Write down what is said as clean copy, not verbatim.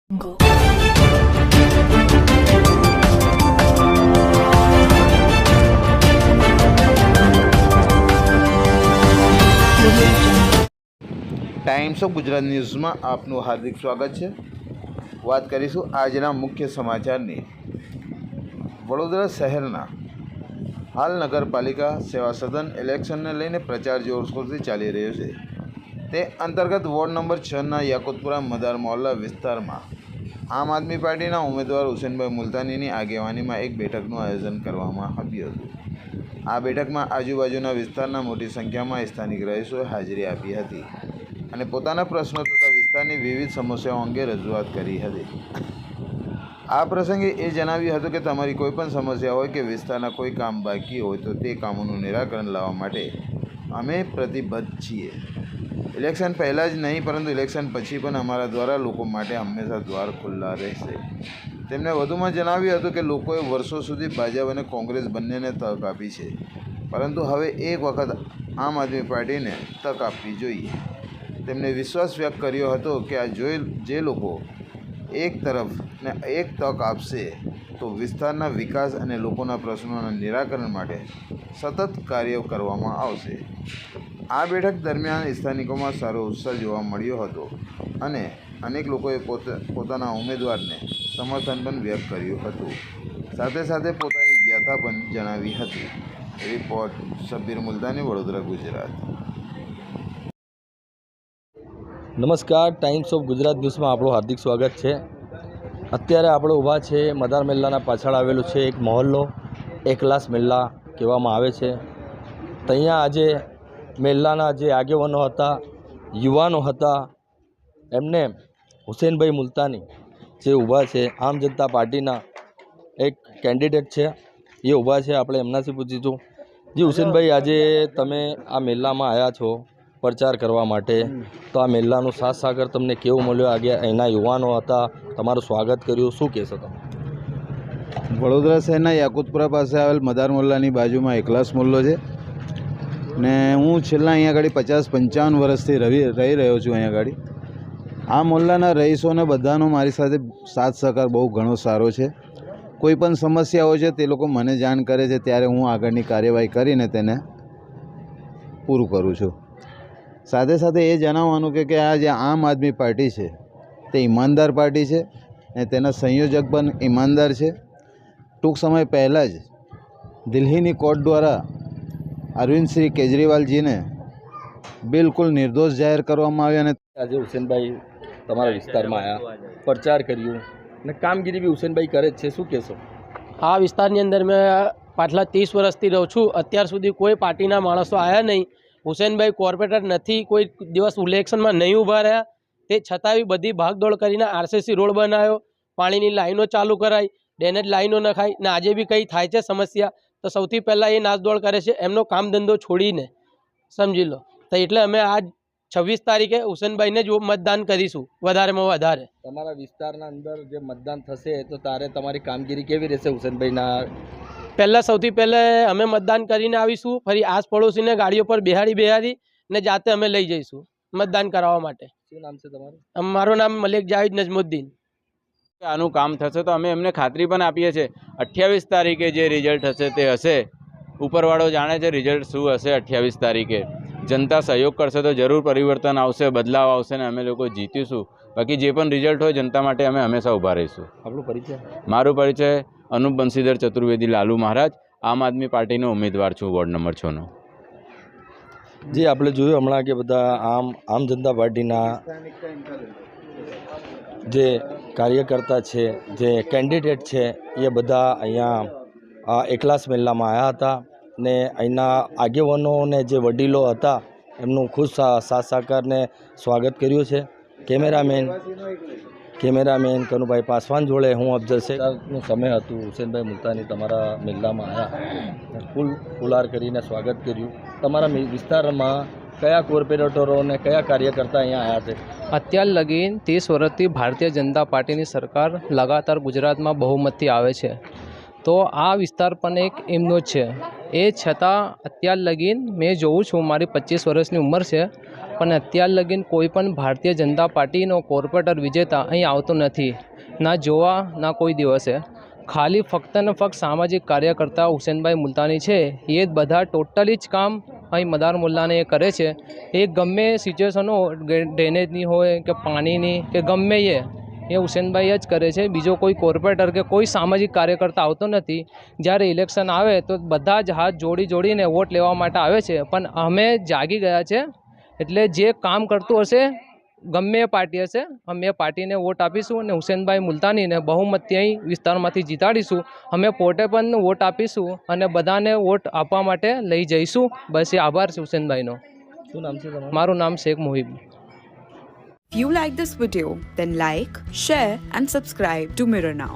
Go. Times of Gujarat ન્યૂઝમાં આપનું હાર્દિક સ્વાગત છે। વાત કરીશું આજના મુખ્ય સમાચારની। વડોદરા શહેરના હાલ નગરપાલિકા સેવા સદન ઇલેક્શનને લઈને પ્રચાર જોરશોરથી ચાલી રહ્યો છે। તે અંતર્ગત વોર્ડ નંબર 6ના યાકુતપુરા મદાર મોહલ્લા વિસ્તારમાં આમ આદમી પાર્ટીના ઉમેદવાર હુસેનભાઈ મુલતાનીની આગેવાનીમાં એક બેઠકનું આયોજન કરવામાં આવ્યું હતું। આ બેઠકમાં આજુબાજુના વિસ્તારના મોટી સંખ્યામાં સ્થાનિક રહીશોએ હાજરી આપી હતી અને પોતાના પ્રશ્નો તથા વિસ્તારની વિવિધ સમસ્યાઓ અંગે રજૂઆત કરી હતી। આ પ્રસંગે એ જણાવ્યું હતું કે તમારી કોઈપણ સમસ્યા હોય કે વિસ્તારના કોઈ કામ બાકી હોય તો તે કામોનું નિરાકરણ લાવવા માટે અમે પ્રતિબદ્ધ છીએ। ઇલેક્શન પહેલાં જ નહીં પરંતુ ઇલેક્શન પછી પણ અમારા દ્વારા લોકો માટે હંમેશા દ્વાર ખુલ્લા રહેશે। તેમણે વધુમાં જણાવ્યું હતું કે લોકોએ વર્ષો સુધી ભાજપ અને કોંગ્રેસ બંનેને તક આપી છે, પરંતુ હવે એક વખત આમ આદમી પાર્ટીને તક આપવી જોઈએ। તેમણે વિશ્વાસ વ્યક્ત કર્યો હતો કે આ જે લોકો એક તરફ ને એક તક આપશે તો વિસ્તારના વિકાસ અને લોકોના પ્રશ્નોના નિરાકરણ માટે સતત કાર્ય કરવામાં આવશે। આ બેઠક દરમિયાન સ્થાનિકોમાં સારો ઉત્સાહ જોવા મળ્યો હતો અને અનેક લોકોએ પોતાના ઉમેદવારને સમર્થન પણ વ્યક્ત કર્યું હતું, સાથે સાથે પોતાની વ્યથા પણ જણાવી હતી। રિપોર્ટ શબ્બીર મુલતાની, વડોદરા, ગુજરાત। નમસ્કાર, ટાઈમ્સ ઓફ ગુજરાત ન્યૂઝમાં આપણું હાર્દિક સ્વાગત છે। અત્યારે આપણે ઊભા છે મદાર મેલ્લાના પાછળ આવેલું છે એક મહોલ્લો, એકલાસ મેલ્લા કહેવામાં આવે છે। ત્યાં આજે મેલ્લાના જે આગેવાનો હતા, યુવાનો હતા, એમને હુસેનભાઈ મુલતાની જે ઊભા છે, આમ જનતા પાર્ટીના એક કેન્ડિડેટ છે, એ ઊભા છે। આપણે એમનાથી પૂછીશું, જી હુસેનભાઈ, આજે તમે આ મેલ્લામાં આવ્યા છો પ્રચાર કરવા માટે, તો આ મેલ્લાનો સાથ સાગર તમને કેવો મળ્યો? આગે અહીંના યુવાનો હતા, તમારું સ્વાગત કર્યું, શું કહેશો તમે? વડોદરા શહેરના યાકુતપુરા પાસે આવેલ મદાર મોહલ્લાની બાજુમાં એકલાસ મોહલ્લો છે ને હું છેલ્લા અહીંયા આગળ 50-55 વર્ષથી રહી રહ્યો છું અહીંયા આગળ। આ મોહલ્લાના રહીશોને બધાનો મારી સાથે સાથ સહકાર બહુ ઘણો સારો છે। કોઈ પણ સમસ્યાઓ છે તે લોકો મને જાણ કરે છે, ત્યારે હું આગળની કાર્યવાહી કરીને તેને પૂરું કરું છું। સાથે સાથે એ જણાવવાનું કે આ જે આમ આદમી પાર્ટી છે તે ઈમાનદાર પાર્ટી છે અને તેના સંયોજક પણ ઈમાનદાર છે। ટૂંક સમય પહેલાં જ દિલ્હીની કોર્ટ દ્વારા અરવિંદસિંહ કેજરીવાલજીને બિલકુલ નિર્દોષ જાહેર કરવામાં આવ્યા અને આજે હુસેનભાઈ તમારા વિસ્તારમાં આવ્યા, પ્રચાર કર્યું અને કામગીરી બી હુસેનભાઈ કરે જ છે, શું કહેશો? આ વિસ્તારની અંદર મેં પાછલા 30 વર્ષથી રહું છું। અત્યાર સુધી કોઈ પાર્ટીના માણસો આવ્યા નહીં। હુસેનભાઈ કોર્પોરેટર નથી, કોઈ દિવસ ઇલેક્શનમાં નહીં ઊભા રહ્યા, તે છતાં બધી ભાગદોડ કરીને આરસીસી રોડ બનાવ્યો, પાણીની લાઈનો ચાલુ કરાઈ, ડ્રેનેજ લાઈનો નખાઈ ને આજે બી કંઈ થાય છે સમસ્યા તો સૌથી પહેલાં એ નાસદોડ કરે છે એમનો કામ ધંધો છોડીને, સમજી લો। તો એટલે અમે આજ 26 તારીખે હુસેનભાઈને જ મતદાન કરીશું વધારેમાં વધારે। તમારા વિસ્તારના અંદર જે મતદાન થશે તો તારે તમારી કામગીરી કેવી રહેશે હુસેનભાઈના? પહેલાં સૌથી પહેલાં અમે મતદાન કરીને આવીશું, ફરી આસ પડોશીને ગાડીઓ પર બેહાડી ને જાતે અમે લઈ જઈશું મતદાન કરાવવા માટે। શું નામ છે તમારું? મારું નામ મલિક જાવેદ નજમુદ્દીન। આનું કામ થશે તો અમે એમને ખાતરી પણ આપીએ છીએ। 28 તારીખે જે રિઝલ્ટ હશે તે હશે, ઉપરવાળો જાણે છે રિઝલ્ટ શું હશે। 28 તારીખે જનતા સહયોગ કરશે તો જરૂર પરિવર્તન આવશે, બદલાવ આવશે ને અમે લોકો જીતીશું। બાકી જે પણ રિઝલ્ટ હોય જનતા માટે અમે હંમેશા ઊભા રહીશું। આપણો પરિચય? મારો પરિચય અનુપ બંસીધર ચતુર્વેદી લાલુ મહારાજ, આમ આદમી પાર્ટીનો ઉમેદવાર છું, વોર્ડ નંબર 6નો। જે આપણે જોયું હમણાં કે બધા આમ જનતા પાર્ટીના જે કાર્યકર્તા છે, જે કેન્ડિડેટ છે, એ બધા અહીંયા એકલાસ મેલ્લામાં આવ્યા હતા ને અહીંના આગેવાનો ને જે વડીલો હતા એમનું ખુદ સાથ સહકારને સ્વાગત કર્યું છે। કેમેરામેન કનુભાઈ પાસવાન જોડે હું અફઝલ શેખનું સમય હતું। હુસેનભાઈ મુલતાની તમારા મેલ્લામાં આવ્યા, ફુલાર કરીને સ્વાગત કર્યું। તમારા વિસ્તારમાં કયા કોર્પોરેટરો અને કયા કાર્યકર્તા અહીંયા આવ્યા છે? અત્યાર લગીન 30 વર્ષથી ભારતીય જનતા પાર્ટીની સરકાર લગાતાર ગુજરાતમાં બહુમતથી આવે છે, તો આ વિસ્તાર પણ એક એમનો જ છે। એ છતાં અત્યાર લગીન મેં જોઉં છું, મારી 25 વર્ષની ઉંમર છે, પણ અત્યાર લગીન કોઈ પણ ભારતીય જનતા પાર્ટીનો કોર્પોરેટર વિજેતા અહીં આવતો નથી, ના જોવા ના કોઈ દિવસે. ખાલી ફક્ત ને ફક્ત સામાજિક કાર્યકર્તા હુસેનભાઈ મુલતાની છે, એ જ બધા ટોટલી જ કામ અહીં મદાર મુલ્લાને એ કરે છે. એ ગમે સિચ્યુએશનો ડ્રેનેજની હોય કે પાણીની કે ગમે એ હુસેનભાઈ જ કરે છે. બીજો કોઈ કોર્પોરેટર કે કોઈ સામાજિક કાર્યકર્તા આવતો નથી. જ્યારે ઇલેક્શન આવે તો બધા જ હાથ જોડીને વોટ લેવા માટે આવે છે, પણ અમે જાગી ગયા છે. એટલે જે કામ કરતું હશે, ગમે એ પાર્ટી હશે, અમે એ પાર્ટીને વોટ આપીશું અને હુસેનભાઈ મુલતાનીને બહુમતી અહીં વિસ્તારમાંથી જીતાડીશું. અમે પોતે પણ વોટ આપીશું અને બધાને વોટ આપવા માટે લઈ જઈશું. બસ એ આભાર છે હુસેનભાઈનો. શું નામ છે તમારું? મારું નામ Sheikh Mohib. If you like this video, then like, share and subscribe to Mirror Now.